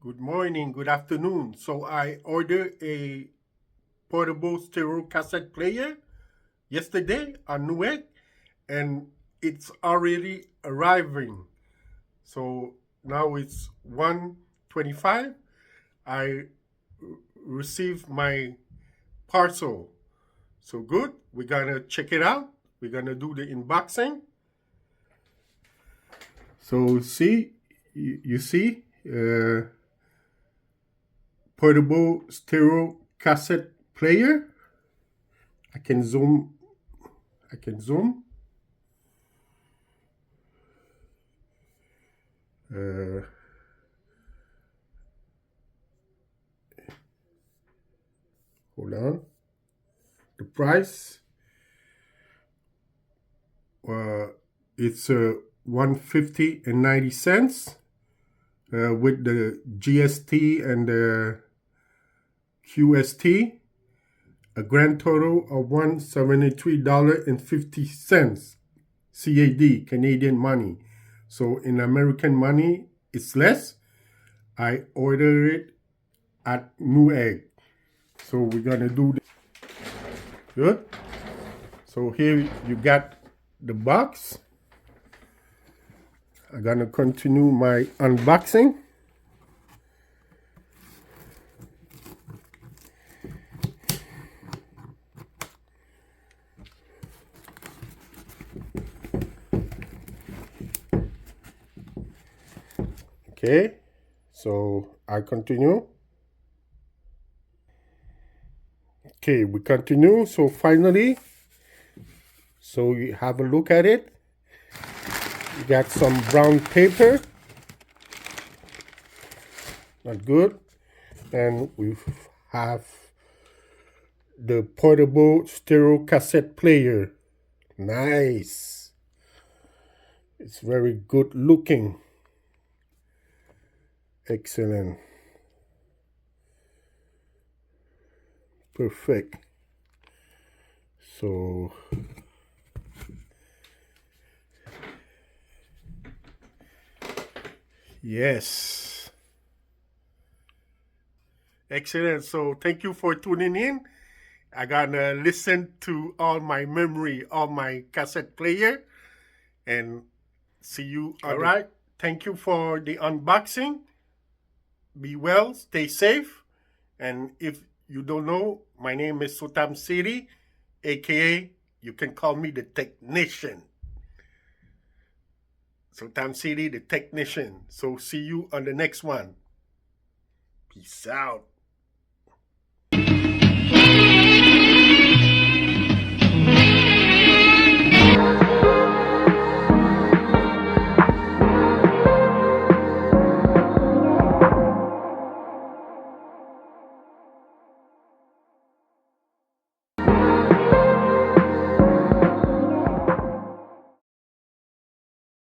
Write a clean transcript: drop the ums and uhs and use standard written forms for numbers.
Good morning, good afternoon. So I ordered a portable stereo cassette player yesterday on Newegg, and it's already arriving. So now it's 1:25. I received my parcel. So good. We're gonna check it out. We're gonna do the unboxing. So see, you see, portable stereo cassette player. I can zoom. Hold on. The price. It's $150.90 with the GST and the QST. A grand total of $173.50 CAD, Canadian money. So in American money, it's less. I ordered it at Newegg. So we're gonna do this. Good. So here you got the box. I'm gonna continue my unboxing. Okay, so I continue. Okay, we continue. So finally, so you have a look at it. You got some brown paper. Not good. And we have the portable stereo cassette player. Nice. It's very good looking. Excellent. Perfect. So yes. Excellent. So thank you for tuning in. I gotta listen to all my memory, all my cassette player, and see you. All right. Thank you for the unboxing. Be well, stay safe. And if you don't know, my name is Sotam City, aka you can call me the technician. Sotam City, the technician. So see you on the next one. Peace out.